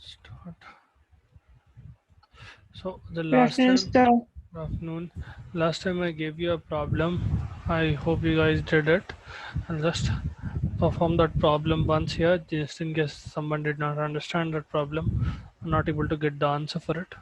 Start. So the Good last afternoon, time, sir. good afternoon. Last time I gave you a problem. I hope you guys did it. I'll just perform that problem once here, just in case someone did not understand that problem. I'm not able to get the answer for it.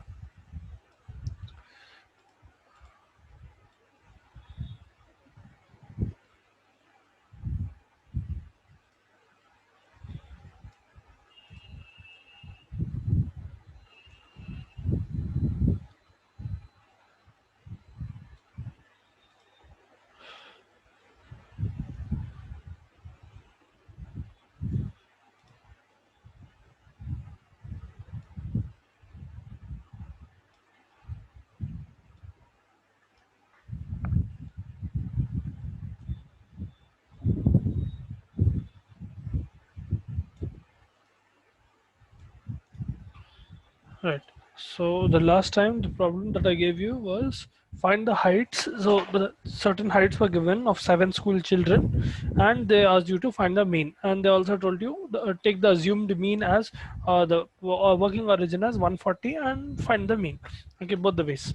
Right. So the last time the problem that I gave you was find the heights. So the certain heights were given of 7 school children, and they asked you to find the mean. And they also told you take the assumed mean as the working origin as 140 and find the mean. Okay, both the ways.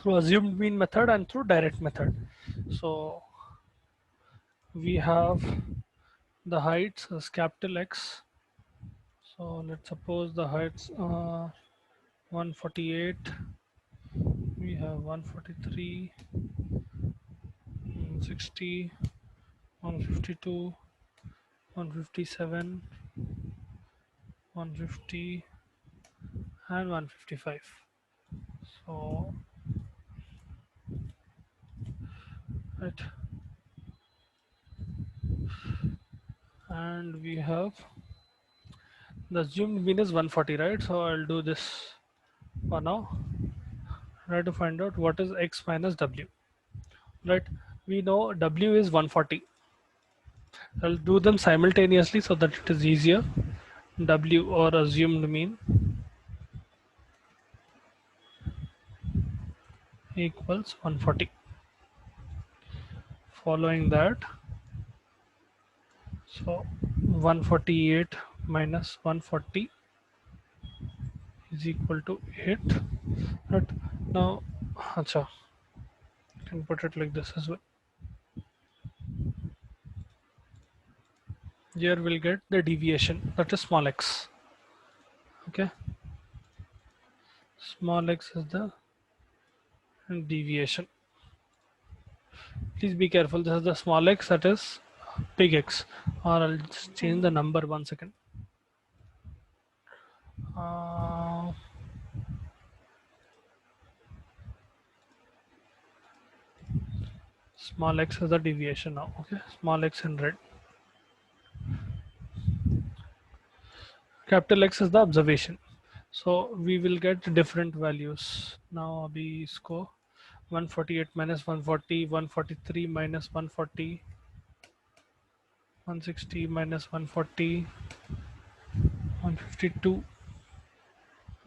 So assumed mean method and through direct method. So we have the heights as capital X. So let's suppose the heights are 148. We have 143, 60, 152, 157, 150, and 155. So, right, and we have the assumed mean is 140, right? So I'll do this for now. Try to find out what is x minus w, right? We know w is 140. I'll do them simultaneously so that it is easier. W or assumed mean equals 140. Following that, so 148 minus 140 is equal to 8. Right. Now, acha, you can put it like this as well. Here we'll get the deviation, that is small x. Okay, small x is the deviation. Please be careful. This is the small x, that is big X. Or I'll just change the number 1 second. Uh, Small x is the deviation now. Okay, small x in red. Capital X is the observation. So we will get different values. Now abhi isko 148 minus 140, 143 minus 140, 160 minus 140, 152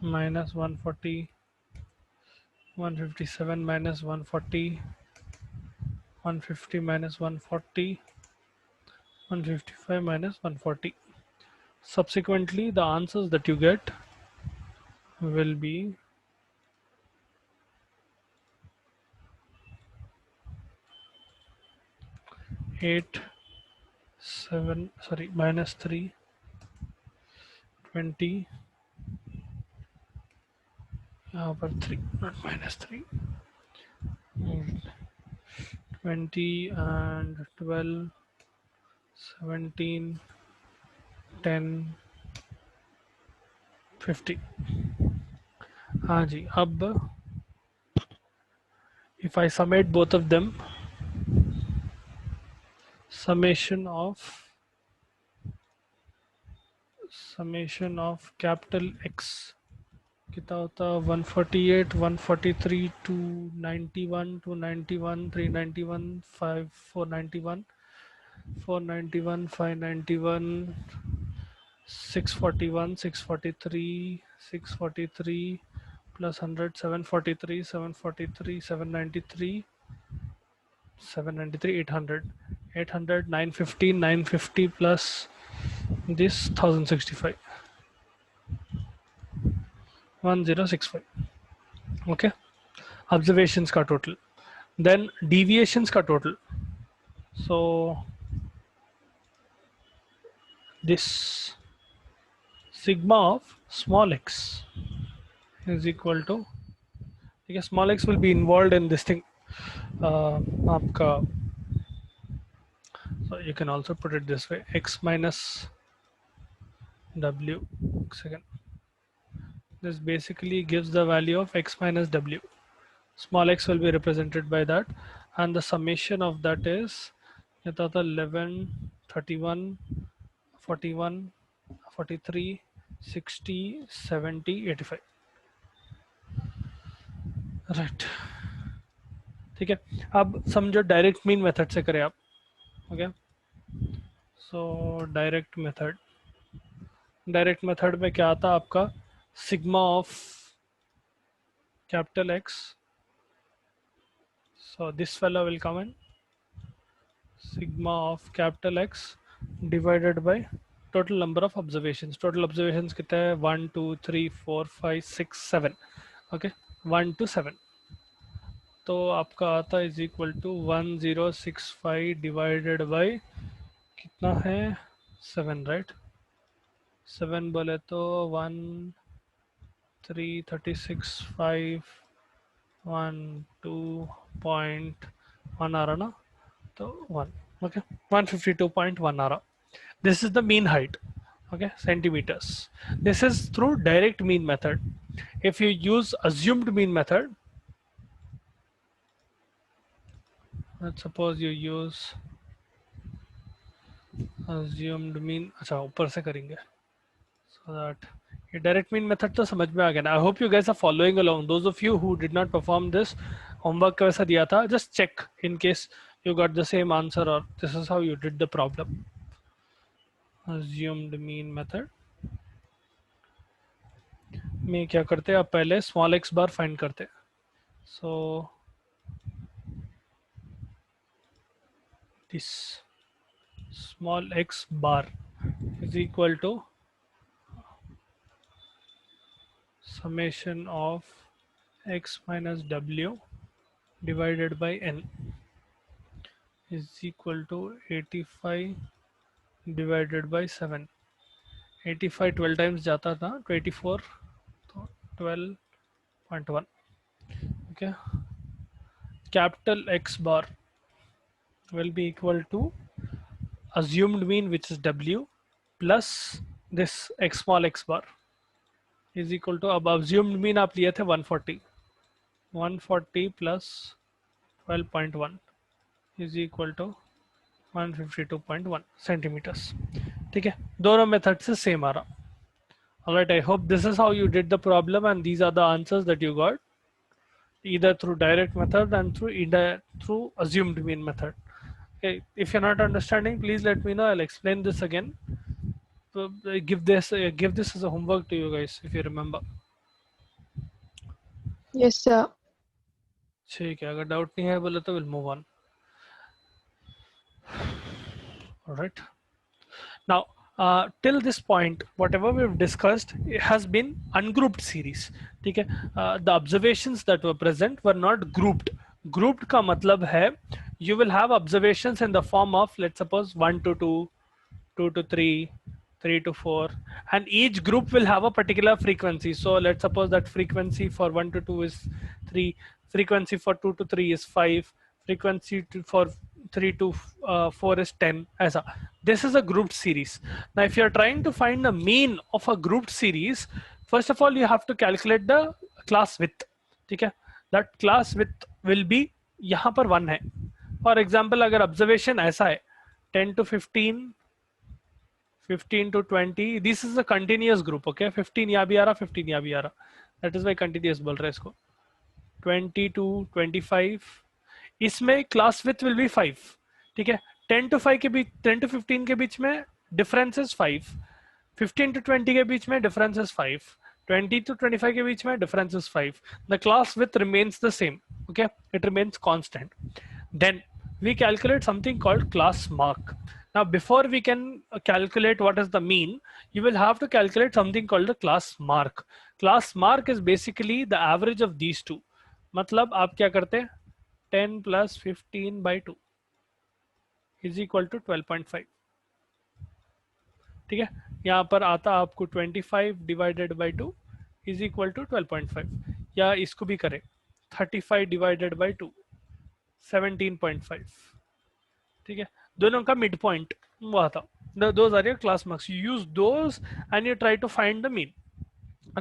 minus 140, 157 minus 140, 150 minus 140, 155 minus 140. Subsequently, the answers that you get will be 8, 7, sorry, minus 3, 20, over 3, not minus 3, 20 and 12, 17, 10, 50. हाँ जी, अब if I summate both of them, summation of capital X कितना होता 148, 143, 291, 291, 391, 5, 491, 491, 591, 641, 643, 643 plus 100, 743, 743, 793, 793, 800, 800, 950 plus this 1065. 1065. Okay, observations का total, then deviations का total. So this sigma of small x is equal to, ठीक है, small x will be involved in this thing, आपका, so you can also put it this way, x minus w, second, this basically gives the value of x minus w. Small x will be represented by that, and the summation of that is, ये था 11, 31, 41, 43, 60, 70, 85. Right, ठीक है। अब समझो direct mean method से करें आप। Okay, so direct method में क्या आता आपका, sigma of capital x, so this fellow will come in sigma of capital X divided by total number of observations. Total observations कितने हैं, 1 2 3 4 5 6 7, ओके, 1 to 7, तो आपका आता है is equal to 1065 divided by कितना है, 7, राइट, 7 बोले तो 1 3 36 5 1 2.1 आ रहा ना, तो 1, okay, 152.1 आ रहा. This is the mean height, okay, centimeters. This is through direct mean method. If you use assumed mean method, let's suppose you use assumed mean, अच्छा ऊपर से करेंगे, so that ये direct mean method तो समझ में आ गया ना. I hope you guys are following along. Those of you who did not perform this homework कैसा दिया था, just check in case you got the same answer or this is how you did the problem. Assumed mean method में क्या करते हैं, आप पहले small x बार find करते हैं. So this small x bar is equal to summation of x minus w divided by n is equal to 85 divided by 7. 85 12 times जाता था, 24, तो 12.1. okay, capital X bar will be equal to assumed mean, which is w, plus this x small x bar is equal to, अब assumed mean आप लिए थे 140, 140 plus 12.1 is equal to 152.1 centimeters. ठीक है, दोनों मेथड से सेम आ रहा. Alright, I hope this is how you did the problem and these are the answers that you got, either through direct method and through assumed mean method. Okay, if you're not understanding, please let me know. I'll explain this again. Give this as a homework to you guys if you remember. Yes, sir. ठीक है, अगर doubt नहीं है बोले तो we'll move on. All right. Now, till this point, whatever we've discussed has been ungrouped series. ठीक है, the observations that were present were not grouped. Grouped का मतलब है you will have observations in the form of, let's suppose 1 to 2, 2 to 3, 3 to 4, and each group will have a particular frequency. So let's suppose that frequency for 1 to 2 is 3, frequency for 2 to 3 is 5, frequency for 3 to 4 is 10, ऐसा. This is a grouped series. Now if you're trying to find the mean of a grouped series, first of all you have to calculate the class width. ठीक है, that class width will be यहाँ पर 1 है. For example, अगर observation ऐसा है 10 to 15, 15 to 20, this is a continuous group. Okay, 15 यहाँ भी आ रहा, 15 यहाँ भी आ रहा, that is why continuous बोल रहे हैं इसको. 20 to 25, इसमें क्लास विथ विल बी 5. ठीक है, 10 to 5 के बीच, 10 to 15 के बीच में डिफरेंस इज 5, 15 to 20 के बीच में डिफरेंस इज 5, 20 to 25 के बीच में difference is 5. The class with remains the same. Okay, it remains constant. Then we calculate something called class mark. Now, before we can calculate what is the mean, you will have to calculate something called the class mark. Class mark is basically the average of these two. मतलब आप क्या करते हैं 10 plus 15 by 2 is equal to 12.5. ठीक है, यहाँ पर आता आपको 25 divided by 2 is equal to 12.5, या इसको भी करें 35 डिवाइडेड बाई 2 17.5. ठीक है, दोनों का मिड पॉइंट वो आता. Those are your class marks. You use those and you try to find the mean.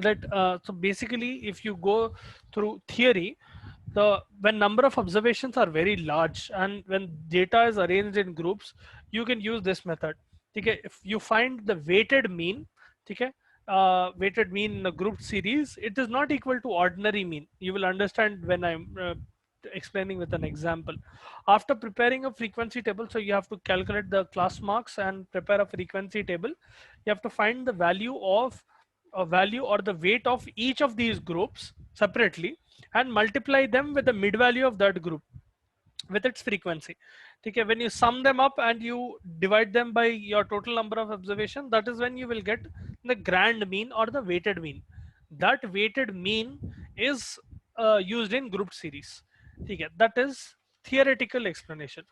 That so basically, if you go through theory, when number of observations are very large and when data is arranged in groups, you can use this method. ठीक है, if you find the weighted mean, ठीक है, weighted mean in a grouped series, it is not equal to ordinary mean. You will understand when I'm explaining with an example. After preparing a frequency table, so you have to calculate the class marks and prepare a frequency table. You have to find the value of a value or the weight of each of these groups separately and multiply them with the mid value of that group with its frequency. Okay, when you sum them up and you divide them by your total number of observation, that is when you will get the grand mean or the weighted mean. That weighted mean is used in grouped series. ठीक है, that is theoretical explanation.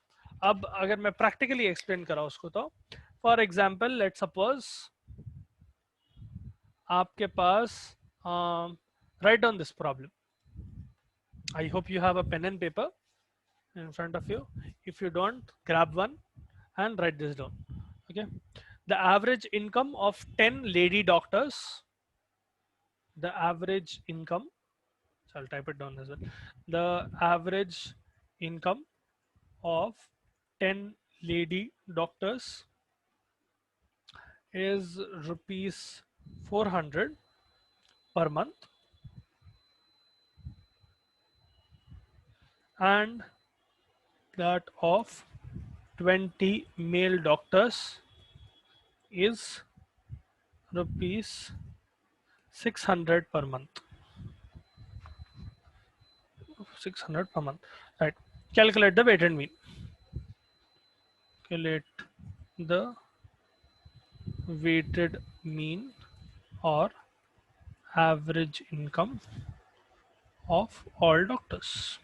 अब अगर मैं practically explain करा उसको तो, for example, let's suppose आपके पास write down this problem. I hope you have a pen and paper in front of you. If you don't, grab one and write this down. Okay, the average income of 10 lady doctors, the average income, so I'll type it down as well. The average income of 10 lady doctors is rupees 400 per month, and that of 20 male doctors is rupees 600 per month. 600 per month, right? Calculate the weighted mean. Calculate the weighted mean or average income of all doctors.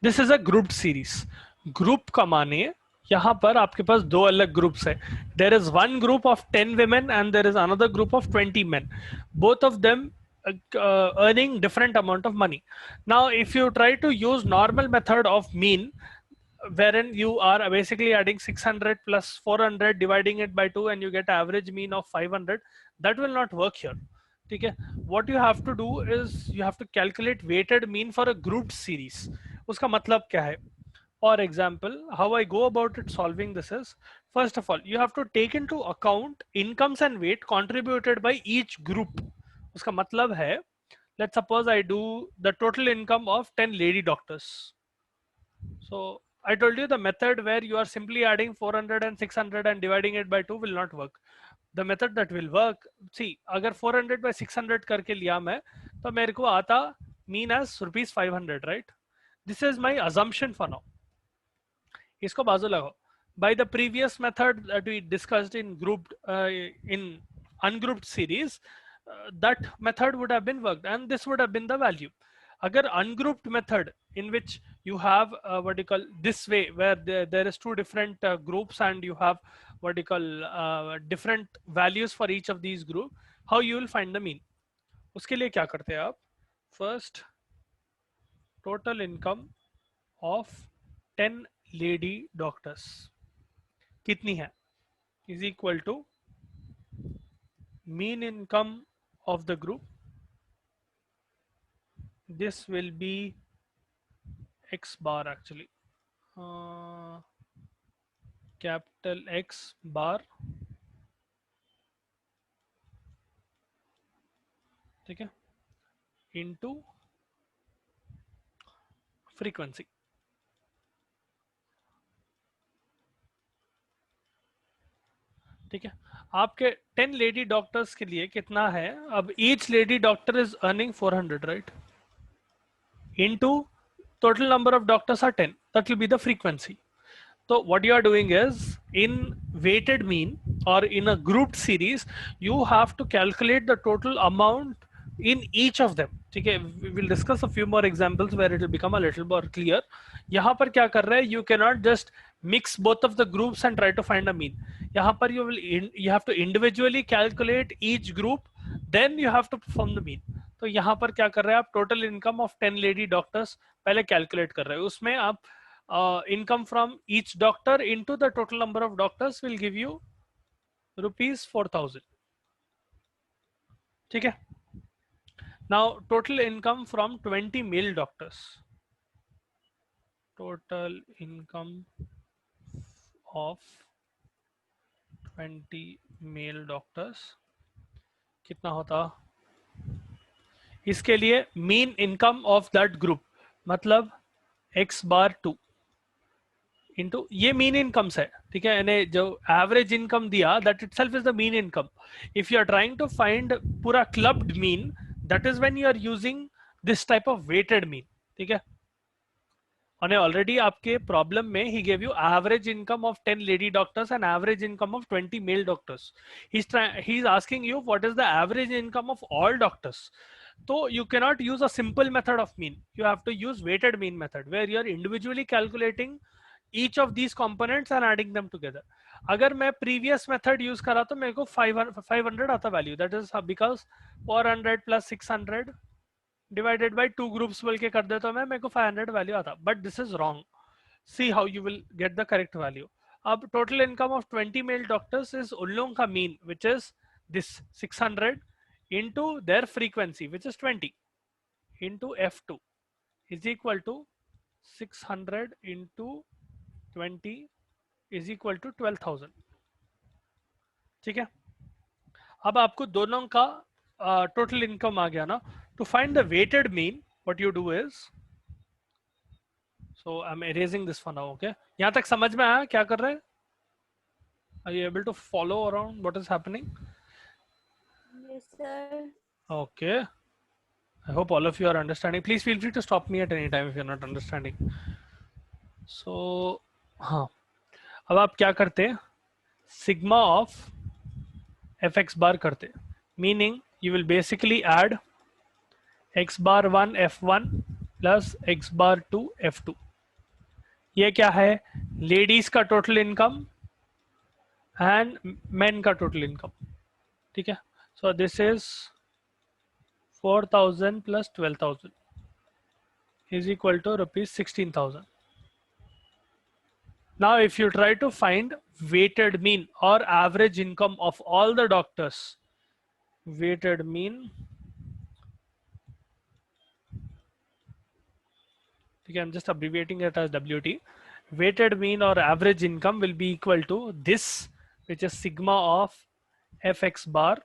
This is a grouped series. Group का माने यहाँ पर आपके पास दो अलग groups है. There is one group of 10 women and there is another group of 20 men. Both of them earning different amount of money. Now, if you try to use normal method of mean, wherein you are basically adding 600 plus 400, dividing it by 2, and you get average mean of 500, that will not work here. Okay, what you have to do is you have to calculate weighted mean for a grouped series. उसका मतलब क्या है? For example, how I go about it solving this is, first of all, you have to take into account incomes and weight contributed by each group. उसका मतलब है, let's suppose I do the total income of 10 lady doctors. So I told you the method where you are simply adding 400 and 600 and dividing it by 2 will not work. The method that will work, see, अगर 400 by 600 करके लिया मैं, तो मेरे को आता mean as rupees 500, right? This is my assumption for now. इसको बाजू लगाओ. By the previous method that we discussed in grouped, in ungrouped series, that method would have been worked and this would have been the value. Agar ungrouped method in which you have what you call this way, where there is two different groups and you have what you call different values for each of these group, how you will find the mean? उसके लिए क्या करते हैं आप? First, total income of 10 lady doctors कितनी है? Is equal to mean income of the group. This will be X bar actually. Capital X bar. ठीक है, into frequency. ठीक है, आपके 10 लेडी डॉक्टर्स के लिए कितना है? अब each lady doctor is earning 400, right? Into total number of doctors are 10. That will be the frequency. So what you are doing is, in weighted mean or in a grouped series, you have to calculate the total amount in each of them. ठीक है, we will discuss a few more examples where it will become a little more clear. यहाँ पर क्या कर रहे हैं, you cannot just mix both of the groups and try to find a mean. यहाँ पर you have to individually calculate each group, then you have to perform the mean. तो यहाँ पर क्या कर रहे हैं आप, total income of 10 lady doctors पहले कैलकुलेट कर रहे हैं. उसमें आप income from each doctor into the total number of doctors will give you rupees 4,000. ठीक है. Now total income from 20 male doctors. Total income of 20 male doctors कितना होता. इसके लिए mean income of that group मतलब x बार 2 into ये mean incomes है. ठीक है, यानी जो एवरेज इनकम दिया that itself is the mean income. If you are trying to find पूरा clubbed mean, that is when you are using this type of weighted mean. ठीक है, और ऑलरेडी आपके प्रॉब्लम में ही gave you average income of 10 lady doctors and average income of 20 male doctors. He is asking you what is the average income of all doctors. So you cannot use a simple method of mean. You have to use weighted mean method where you are individually calculating each of these components and adding them together. अगर मैं previous method use करा तो मेरे को 500 आता value. That is because 400 plus 600 divided by 2 groups बोल के कर देता हूँ मैं, मेरे को 500 value आता. But this is wrong. See how you will get the correct value. अब total income of 20 male doctors is उन लोगों का mean, which is this 600 into their frequency, which is 20 into F2 is equal to 600 into 20 is equal to 12,000. ठीक है, अब आपको दोनों का टोटल इनकम आ गया ना. To find the weighted mean what you do is, so I am erasing this one now. Okay, यहां तक समझ में आया क्या कर रहे हैं? Are you able to follow around what is happening? Yes, sir. Okay, I hope all of you are understanding. Please feel free to stop me at any time if you're not understanding. So हाँ, अब आप क्या करते हैं, sigma of f x bar करते हैं. Meaning you will basically add x bar 1 f1 plus x bar 2 f2. ये क्या है, लेडीज का टोटल इनकम एंड मेन का टोटल इनकम. ठीक है, so this is 4,000 plus 12,000 is equal to rupees 16,000. Now if you try to find weighted mean or average income of all the doctors, weighted mean, okay, I'm just abbreviating it as WT. Weighted mean or average income will be equal to this, which is sigma of fx bar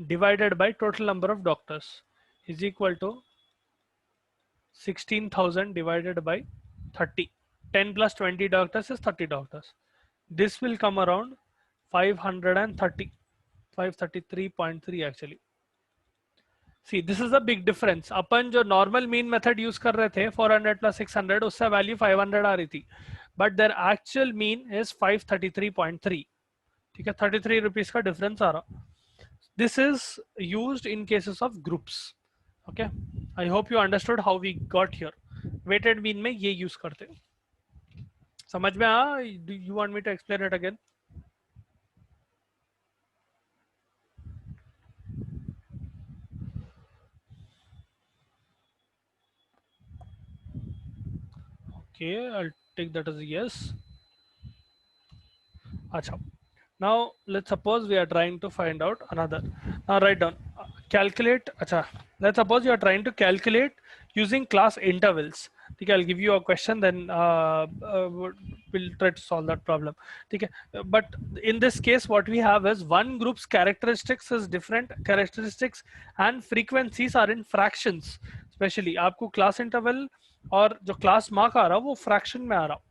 divided by total number of doctors is equal to 16,000 divided by 30. 10 plus 20 doctors is 30 doctors. This will come around 530, 533.3 actually. See, this is a big difference. अपन जो normal mean method use कर रहे थे 400 plus 600, उससे value 500 आ रही थी. But their actual mean is 533.3. ठीक है, 33 rupees का difference आ रहा. This is used in cases of groups. Okay, I hope you understood how we got here. Weighted mean में ये use करते हैं. समझ में आया? Do you want me to explain it again? Okay, I'll take that as a yes. Acha. Now let's suppose we are trying to find out another. Now write down, calculate. Acha. Let's suppose you are trying to calculate using class intervals. Okay, I'll give you a question, then we'll try to solve that problem. Okay, but in this case, what we have is one group's characteristics is different characteristics and frequencies are in fractions. Especially, आपको class interval और जो class mark आ रहा वो fraction में आ रहा.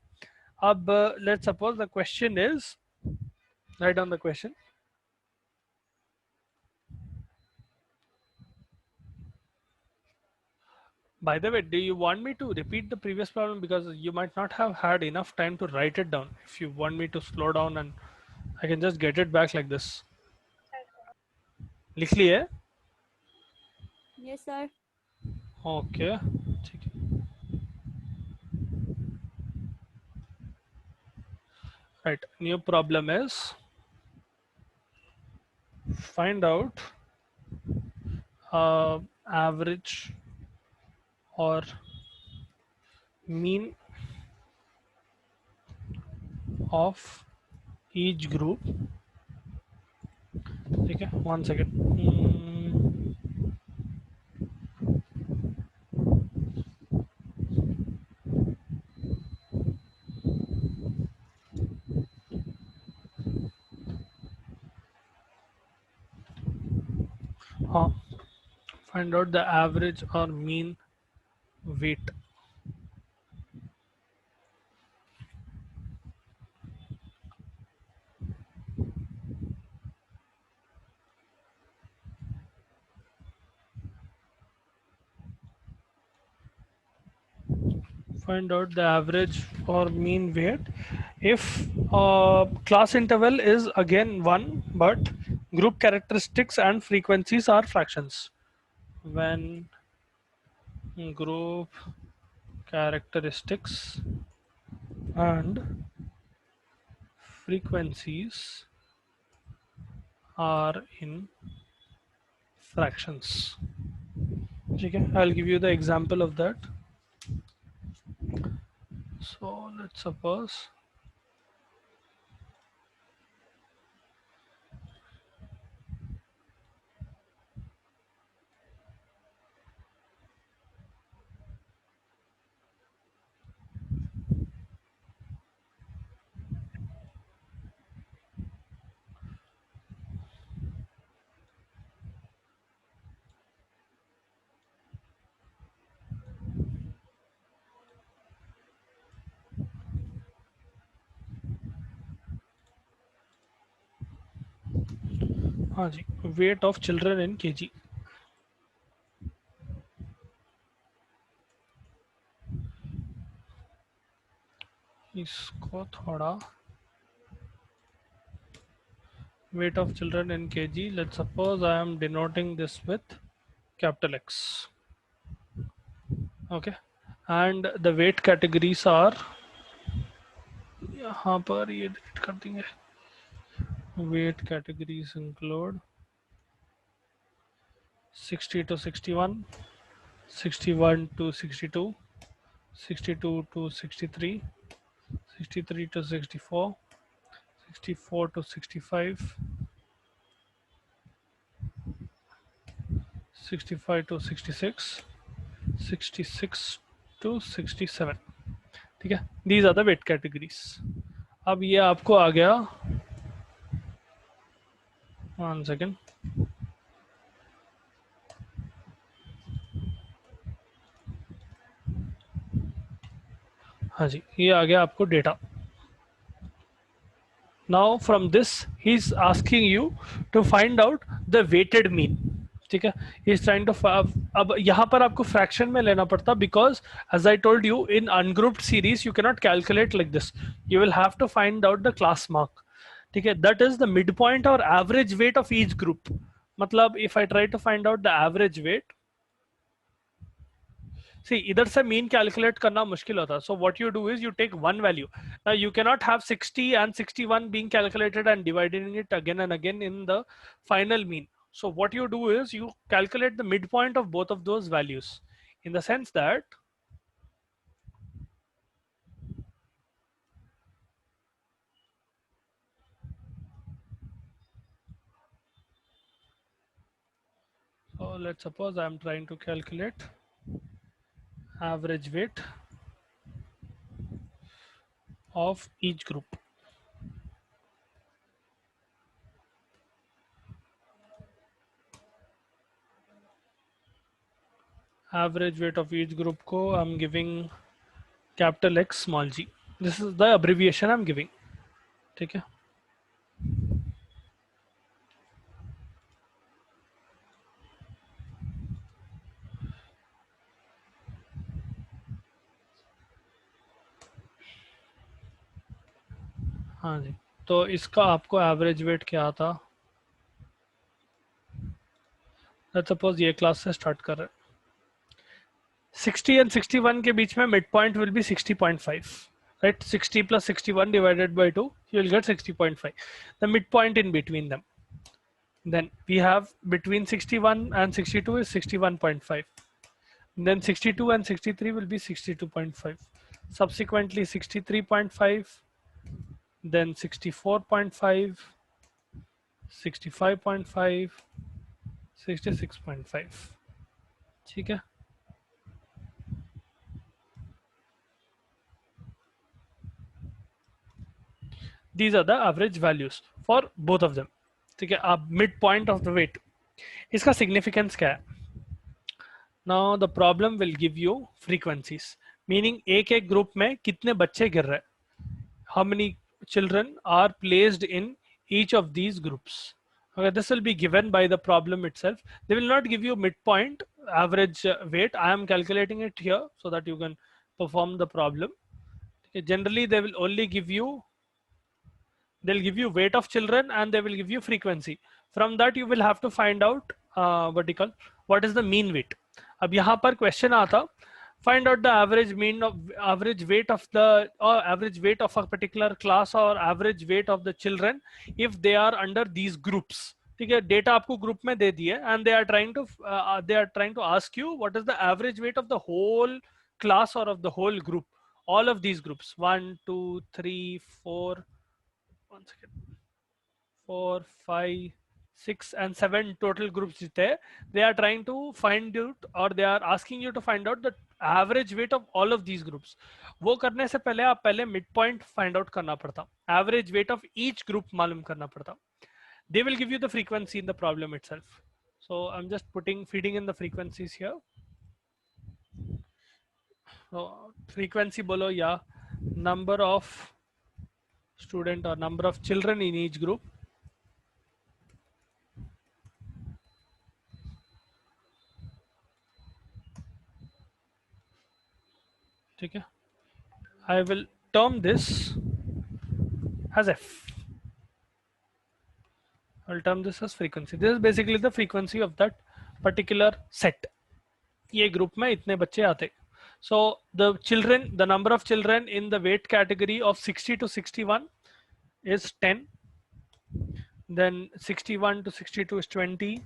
अब let's suppose the question is, write down the question. By the way, do you want me to repeat the previous problem, because you might not have had enough time to write it down? If you want me to slow down and I can just get it back like this. लिख लिए? Yes, sir. Okay. ठीक है. Right. New problem is find out average or mean of each group. ठीक है. 1 second. हाँ. Find out the average or mean weight. Find out the average or mean weight if class interval is again 1, but group characteristics and frequencies are fractions. When group characteristics and frequencies are in fractions. Okay, I'll give you the example of that. So let's suppose हाँ जी, weight of children in kg. इसको थोड़ा weight of children in kg. Let's suppose I am denoting this with capital X. Okay, and the weight categories are, यहाँ पर ये delete कर देंगे. Weight categories include 60 to 61, 61 to 62, 62 to 63, 63 to 64, 64 to 65, 65 to 66, 66 to 67. ठीक है, these are the weight categories. अब ये आपको आ गया. 1 second. हाँ जी, ये आ गया आपको data. Now from this he is asking you to find out the weighted mean. ठीक है, he is trying to अब यहाँ पर आपको fraction में लेना पड़ता, because as I told you in ungrouped series you cannot calculate like this. You will have to find out the class mark. ठीक है, that is the midpoint or average weight of each group. मतलब if I try to find out the average weight, see इधर से mean calculate करना मुश्किल होता. So what you do is you take one value. Now you cannot have 60 and 61 being calculated and dividing it again and again in the final mean. So what you do is you calculate the midpoint of both of those values, in the sense that so let's suppose I am trying to calculate average weight of each group. Average weight of each group ko I'm giving capital X small g. This is the abbreviation I'm giving. ठीक है. हाँ जी, तो इसका आपको average weight क्या आता? Let's suppose ये class से स्टार्ट कर रहे हैं, 60 एंड 61 के बीच में mid point will be 60.5, right? 60 plus 61 divided by 2, you will get 60.5, the midpoint in between them. Then we have between 61 and 62 is 61.5. Then 62 and 63 will be 62.5. Subsequently 63.5, then 64.5, 65.5, 66.5. ठीक है? These are the average values for both of them. ठीक है? अब mid point of the weight, इसका significance क्या है? Now the problem will give you frequencies, meaning एक एक group में कितने बच्चे गिर रहे हैं. How many children are placed in each of these groups. Okay, this will be given by the problem itself. They will not give you midpoint average weight. I am calculating it here so that you can perform the problem. Okay, generally they will only give you, they'll give you weight of children and they will give you frequency. From that you will have to find out what is the mean weight. अब यहाँ पर question आता, find out the average mean of average weight of the or average weight of a particular class or average weight of the children if they are under these groups. ठीक है, data आपको group में दे दिए and they are trying to ask you what is the average weight of the whole class or of the whole group, all of these groups, 1 2 3 4, one second, 4 5 6 and 7 total groups जितने, they are trying to find out or they are asking you to find out the average weight of all of these groups. वो करने से पहले आप पहले mid point find out करना पड़ता, average weight of each group मालूम करना पड़ता. They will give you the frequency in the problem itself. So I'm just feeding in the frequencies here. So frequency बोलो या number of student or number of children in each group. ठीक है, I will term this as f. I'll term this as frequency. This is basically the frequency of that particular set. ये group में इतने बच्चे आते. So the children, the number of children in the weight category of 60 to 61 is 10. Then 61 to 62 is 20.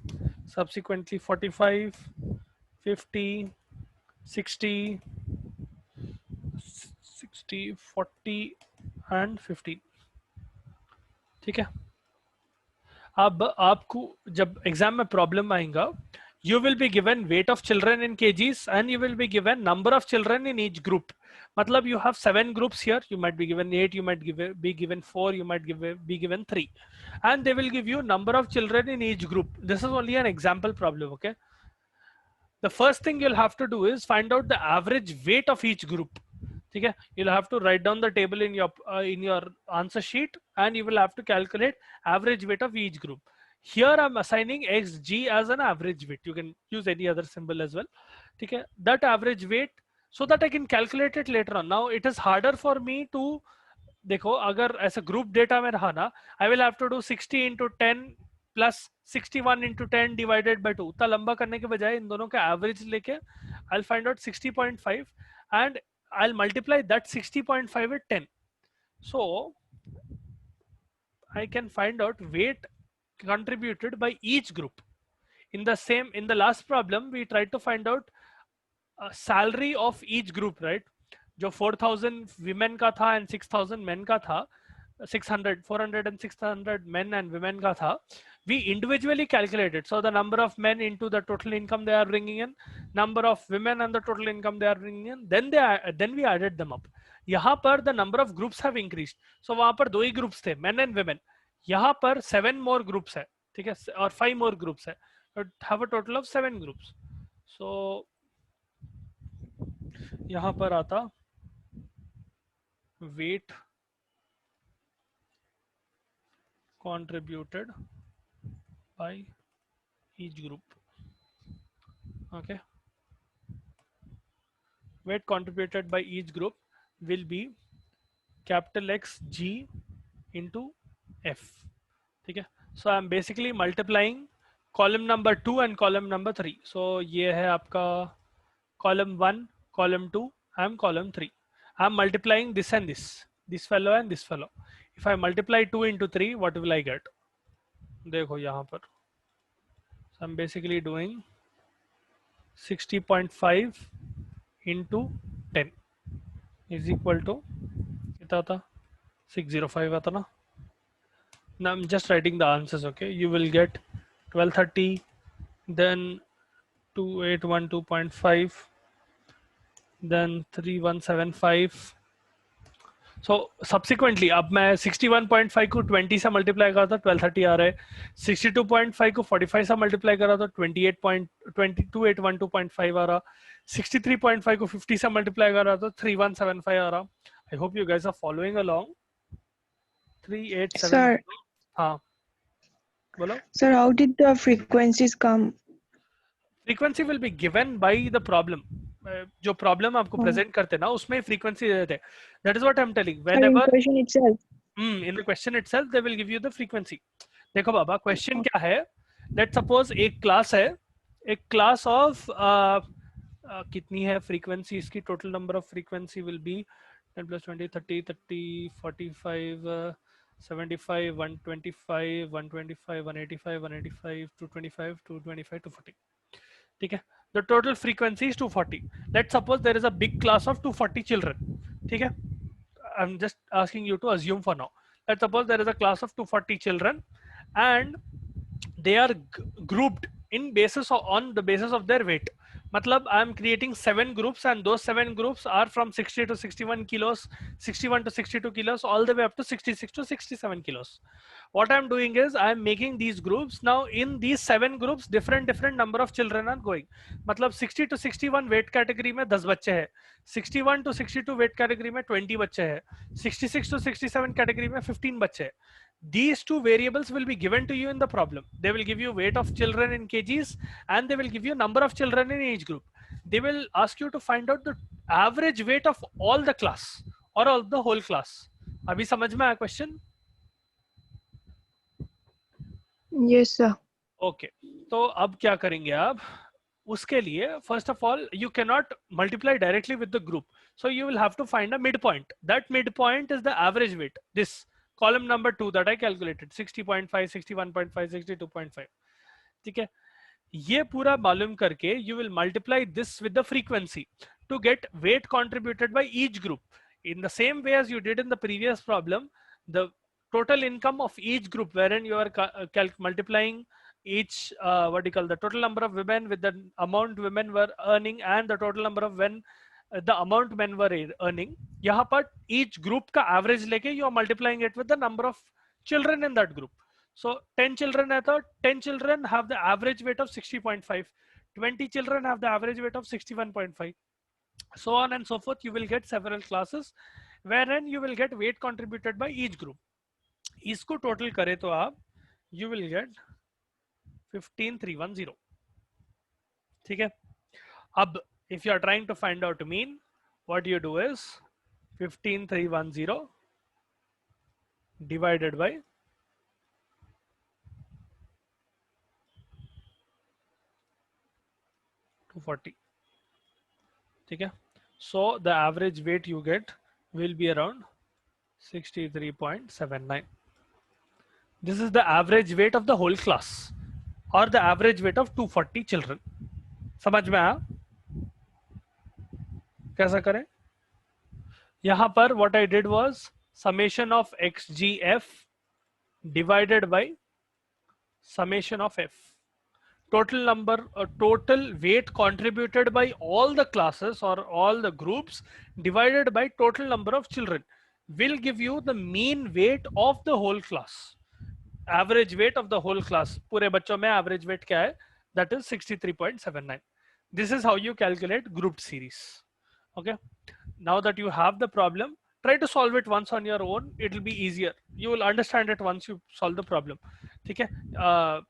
Subsequently 45, 50, 60, 60, 40 and 50. ठीक है, अब आपको जब एग्जाम में प्रॉब्लम आएगा, you will be given weight of children in kgs and you will be given number of children in each group. मतलब you have 7 groups here, you might be given 8, you might be given 4, you might be given 3, and they will give you number of children in each group. This is only an example problem. Okay, the first thing you'll have to do is find out the average weight of each group. ठीक है, you'll have to write down the table in your answer sheet and you will have to calculate average weight of each group. Here I'm assigning xg as an average weight. You can use any other symbol as well. ठीक है, that average weight so that I can calculate it later on. Now it is harder for me to, देखो अगर ऐसा group data में रहा ना, I will have to do 60 into 10 plus 61 into 10 divided by 2. उतना लंबा करने के बजाय इन दोनों का एवरेज लेके I'll find out 60.5 and I'll multiply that 60.5 with 10. So I can find out weight contributed by each group. In the last problem, we tried to find out salary of each group, right? जो 4,000 women का था and 6,000 men का था, 400 and 600 men and women का था, we individually calculated. So the number of men into the total income they are bringing in, number of women and the total income they are bringing in, then we added them up. यहाँ पर the number of groups have increased. So वहाँ पर 2 ही groups थे, men and women. यहाँ पर 7 more groups है, ठीक है, और 5 more groups है. Have a total of 7 groups. So यहाँ पर आता weight contributed by each group. Okay, weight contributed by each group will be capital X G into f. ठीक है, so I'm basically multiplying column number 2 and column number 3. so ये है आपका column 1, column 2 and column 3. I'm multiplying this and this fellow and this fellow. If I multiply 2 into 3, what will I get? देखो यहाँ पर, so I'm basically doing 60.5 into 10 is equal to कितना था, 605 आता ना. Now I'm just writing the answers. Okay, you will get 1230, then 2812.5, then 3175. So subsequently अब मैं 61.5 को 20 से मल्टीप्लाई करा था 1230 आ रहा है, 62.5 को 45 से मल्टीप्लाई करा था 28.22812.5 आ रहा, 63.5 को 50 से मल्टीप्लाई करा था 3175 आ रहा. I hope you guys are following along. 3870. Sir, हाँ बोलो. sir, how did the frequencies come? Frequency will be given by the problem. जो प्रॉब्लम आपको प्रेजेंट करते ना उसमें फ्रीक्वेंसी दे देते. That is what I am telling. Sir, in whenever question itself. In the question itself they will give you the frequency. देखो बाबा, question क्या है, let suppose एक क्लास है, एक क्लास ऑफ कितनी है फ्रीक्वेंसी इसकी, total number of frequency will be 10 plus 20 30 30 45 75 125 125 185 185 225 225 240. ठीक है, the total frequency is 240. let's suppose there is a big class of 240 children. ठीक है, I'm just asking you to assume for now. Let's suppose there is a class of 240 children and they are grouped in basis of, on the basis of their weight. मतलब I am creating 7 groups and those 7 groups are from 60 to 61 kilos, 61 to 62 kilos, all the way up to 66 to 67 kilos. What I am doing is I am making these groups. Now in these 7 groups, different number of children are going. मतलब 60 to 61 weight category में 10 बच्चे हैं, 61 to 62 weight category में 20 बच्चे हैं, 66 to 67 category में 15 बच्चे हैं. These two variables will be given to you in the problem. They will give you weight of children in kgs and they will give you number of children in each group. They will ask you to find out the average weight of all the class or all the whole class. अभी समझ में आया question? Yes, sir. Okay, तो अब क्या करेंगे आप उसके लिए? First of all, you cannot multiply directly with the group, so you will have to find a midpoint. That midpoint is the average weight. This column number 2 that I calculated, 60.5 61.5 62.5. ठीक है, ये पूरा मालूम करके you will multiply this with the frequency to get weight contributed by each group. In the same way as you did in the previous problem, the total income of each group, wherein you are multiplying each what do you call, the total number of women with the amount women were earning and the total number of when the amount men were earning. यहाँ पर each group का average लेके you are multiplying it with the number of children in that group. So 10 children है तो 10 children have the average weight of 60.5, 20 children have the average weight of 61.5, so on and so forth. You will get several classes wherein you will get weight contributed by each group. इसको total करे तो आप you will get 15310. ठीक है, अब if you are trying to find out mean, what you do is 15310 divided by 240. ठीक है, so the average weight you get will be around 63.79. This is the average weight of the whole class or the average weight of 240 children. समझ में आया? कैसा करें? यहाँ पर what I did was summation of xgf divided by summation of f. Total number total weight contributed by all the classes or all the groups divided by total number of children will give you the mean weight of the whole class. Average weight of the whole class. पूरे बच्चों में average weight क्या है? That is 63.79. This is how you calculate grouped series. Okay, now that you have the problem, try to solve it once on your own. It will be easier. You will understand it once you solve the problem. ठीक है,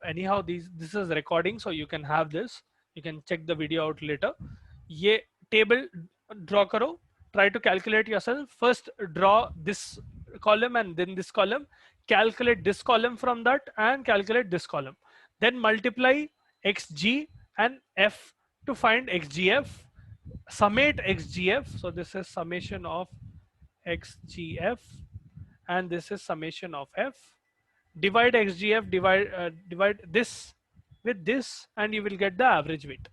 anyhow this is recording, so you can have this. You can check the video out later. ये table draw करो. Try to calculate yourself. First draw this column and then this column, calculate this column from that and calculate this column, then multiply xg and f to find xgf, summate xgf. So this is summation of xgf and this is summation of f. Divide xgf, divide this with this, and you will get the average weight.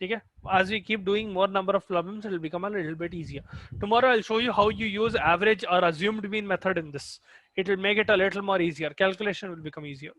Okay, as we keep doing more number of problems, it will become a little bit easier. Tomorrow I'll show you how you use average or assumed mean method in this. It will make it a little more easier. Calculation will become easier.